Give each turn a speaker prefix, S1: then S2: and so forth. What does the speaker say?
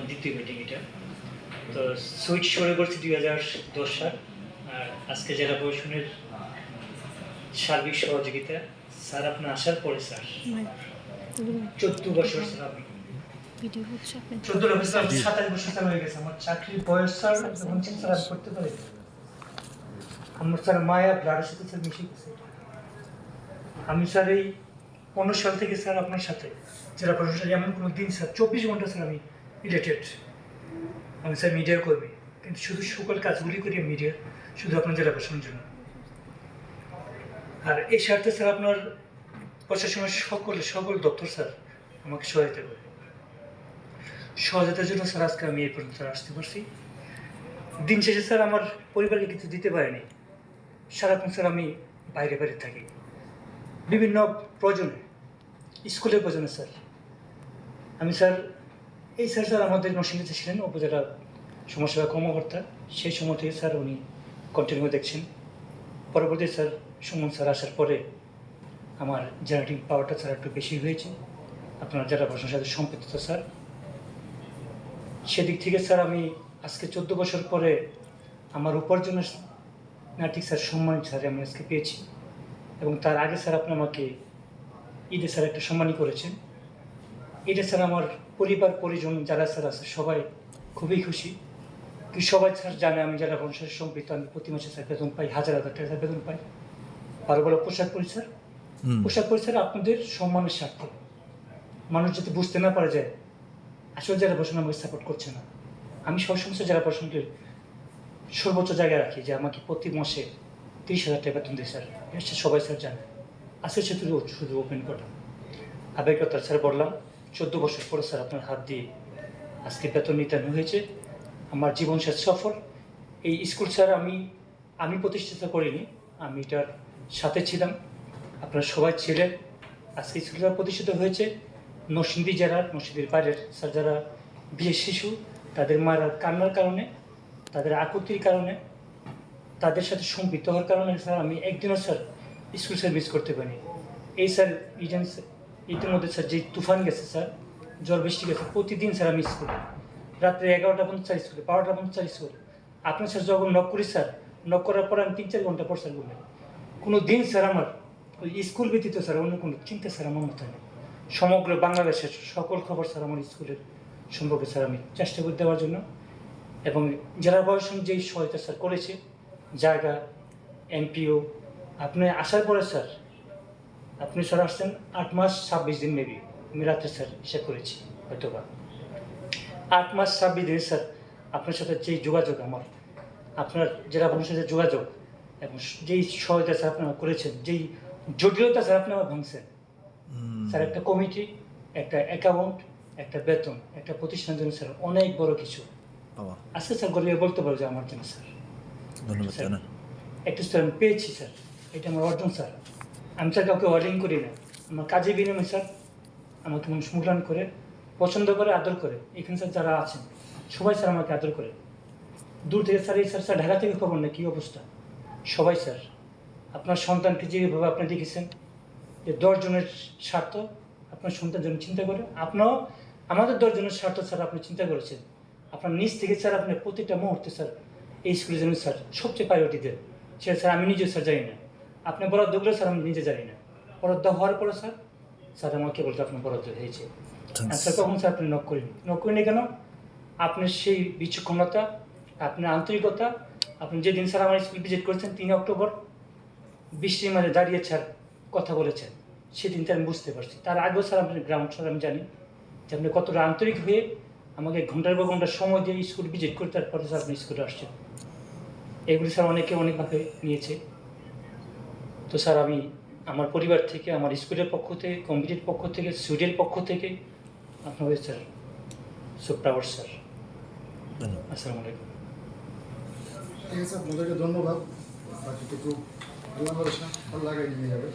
S1: দ্বিতীয় মিটিং এটা। তো সুইচ শুরু করছি 2010 সাল। আর আজকে জেলা প্রশাসনের সার্বিক সহযোগিতা স্যার আপনার আসার পরে স্যার 14 বছর স্যার আমি 14 বছর 27 বছর স্যার হয়ে গেছে আমার চাকরির বয়স স্যার যখন স্যার আমি করতে পারি আমার স্যার মায়া ব্লাডের সাথে স্যার মিশে গেছে। আমি স্যার এই 15 সাল থেকে স্যার আপনার সাথে জেলা প্রশাসনের এমন কোনো দিন স্যার 24 ঘন্টা স্যার আমি রিলেটেড। আমি স্যার মিডিয়ার কর্মী, কিন্তু শুধু সকল কাজগুলি করি মিডিয়া শুধু আপনার জেলা প্রশাসনের জন্য। আর এই স্বার্থে স্যার আপনার প্রশাসনের সকল দপ্তর স্যার আমাকে সহায়তা করে। সহায়তার জন্য স্যার আজকে আমি এই পর্যন্ত আসতে পারছি। দিন শেষে স্যার আমার পরিবারকে কিছু দিতে পারিনি। সারাক্ষণ স্যার আমি বাইরে বাইরে থাকি বিভিন্ন প্রয়োজনে, স্কুলের প্রয়োজনে স্যার। আমি স্যার এই স্যার আমাদের নরসিংদীতে ছিলেন উপজেলা সমাজসেবা কর্মকর্তা। সেই সময় থেকে স্যার উনি কন্টিনিউ দেখছেন। পরবর্তী স্যার সুমন স্যার আসার পরে আমার জেনারেটিং পাওয়ারটা স্যার একটু বেশি হয়েছে। আপনার জেলা প্রশাসনের সাথে সম্পৃক্ত স্যার, সেদিক থেকে স্যার আমি আজকে 14 বছর পরে আমার উপার্জনের নাটিক স্যার সম্মানিত স্যার আমি আজকে পেয়েছি। এবং তার আগে স্যার আপনি আমাকে ঈদে স্যার একটা সম্মানই করেছেন। এটা স্যার আমার পরিবার পরিজন যারা স্যার আছে সবাই খুবই খুশি। কি সবাই স্যার জানে আমি যারা প্রশাসনের সম্পৃক্ত, আমি প্রতি মাসে স্যার বেতন পাই, হাজার টাকা বেতন পাই। ভালো ভালো পোশাক পরি স্যার। পোশাক পরি স্যার আপনাদের সম্মানের স্বার্থে। মানুষ যদি বুঝতে না পারে যায় আসলে জেলা প্রশাসন আমাকে সাপোর্ট করছে না। আমি সবসময় জেলা প্রশাসনকে সর্বোচ্চ জায়গায় রাখি যে আমাকে প্রতি মাসে 30,000 টাকা বেতন দিই স্যার। এটা সবাই স্যার জানে। আজকে সে শুধু ওপেন করলাম আবেগতা স্যার বললাম 14 বছর পরে স্যার আপনার হাত দিয়ে আজকে বেতন নির্ধারণ হয়েছে। আমার জীবন শেষ সফর। এই স্কুল স্যার আমি প্রতিষ্ঠিত করিনি, আমি এটার সাথে ছিলাম, আপনারা সবাই ছিলেন। আজকে স্কুলটা প্রতিষ্ঠিত হয়েছে নরসিংদী জেলার নরসিংদীর বাইরের স্যার যারা বিশেষ শিশু তাদের মায়ের কান্নার কারণে, তাদের আকুতির কারণে, তাদের সাথে সম্পৃক্ত হওয়ার কারণে স্যার আমি একদিনও স্যার স্কুল স্যার মিস করতে পারিনি। এই স্যার ইতিমধ্যে স্যার যে তুফান গেছে স্যার, ঝড় বৃষ্টি গেছে, প্রতিদিন স্যার আমি স্কুলে রাত্রে 11টা পর্যন্ত স্যার স্কুলে, 12টা পর্যন্ত স্যার স্কুলে। আপনার স্যার যখন নক করি স্যার, নক করার পর আমি 3-4 ঘন্টা পর স্যার ঘুমাই। কোনো দিন স্যার আমার ওই স্কুল ব্যতীত স্যার অন্য কোনো চিন্তা স্যার আমার মাথায় নেই। সমগ্র বাংলাদেশের সকল খবর স্যার আমার স্কুলের সম্পর্কে স্যার আমি চেষ্টা করে দেওয়ার জন্য। এবং জেলা প্রশাসন যেই সহায়তা স্যার করেছে, জায়গা এমপিও আপনি আসার পরে স্যার, আপনি স্যার আসছেন 8 মাস 26 দিন মেবি, আমি রাত্রে স্যার হিসাব করেছি হয়তোবা 8 মাস 26 দিন স্যার আপনার সাথে যেই যোগাযোগ আমার, আপনার জেলা প্রশাসনের যোগাযোগ এবং যেই সহায়তা স্যার আপনারা করেছেন, যেই জটিলতা স্যার আপনারা ভাঙছেন স্যার, একটা কমিটি, একটা অ্যাকাউন্ট, একটা বেতন, একটা প্রতিষ্ঠানের জন্য স্যার অনেক বড় কিছু। আজকে স্যার গরিবে বলতে পারো যে আমার জন্য স্যার ধন্যবাদ। একটু স্যার আমি পেয়েছি স্যার, এটা আমার অর্জন স্যার। আমি স্যার কাউকে অর্ডিং করি না, আমার কাজে বিনিময় স্যার আমাকে মানুষ মূল্যায়ন করে, পছন্দ করে, আদর করে। এখানে স্যার যারা আছেন সবাই স্যার আমাকে আদর করে। দূর থেকে স্যার এই স্যার ঢাকা থেকে খবর নেই কী অবস্থা, সবাই স্যার আপনার সন্তানকে যেভাবে আপনি দেখেছেন যে 10 জনের স্বার্থ আপনার সন্তান জন্য চিন্তা করে, আপনিও আমাদের 10 জনের স্বার্থ স্যার আপনি চিন্তা করেছেন। আপনার নিজ থেকে স্যার আপনি প্রতিটা মুহূর্তে স্যার এই স্কুলের জন্য স্যার সবচেয়ে প্রায়োরিটি দেন। সে স্যার আমি নিজে স্যার জানি না, আপনি বরাদ্দ করে স্যার আমি নিজে জানি না। বরাদ্দ হওয়ার পরে স্যার আমাকে বলতে আপনার বরাদ্দ হয়েছে। স্যার তখন স্যার আপনি নক করিনি কেন? আপনার সেই বিচক্ষণতা, আপনার আন্তরিকতা, আপনি যেদিন স্যার আমার স্কুল ভিজিট করেছেন 3 অক্টোবর বৃষ্টির মাঝে দাঁড়িয়ে স্যার কথা বলেছেন, সেদিন আমি বুঝতে পারছি। তার আগেও স্যার আপনার গ্রাউন্ড স্যার আমি জানি যে আপনি কতটা আন্তরিক হয়ে আমাকে ঘন্টার পর ঘন্টা সময় দিয়ে স্কুল ভিজিট করে তারপরে স্যার আপনি স্কুলে আসছেন। এগুলি স্যার অনেকে অনেকভাবে নিয়েছে। তো স্যার আমি আমার পরিবার থেকে, আমার স্কুলের পক্ষ থেকে, কমিটির পক্ষ থেকে, সুইডের পক্ষ থেকে আপনাদের স্যার সুপ্রাওয়ার স্যার আসসালামু আলাইকুম।
S2: ঠিক আছে, আপনাদেরকে ধন্যবাদ। বাকিটুকু ভালো লাগাই নিয়ে যাবে।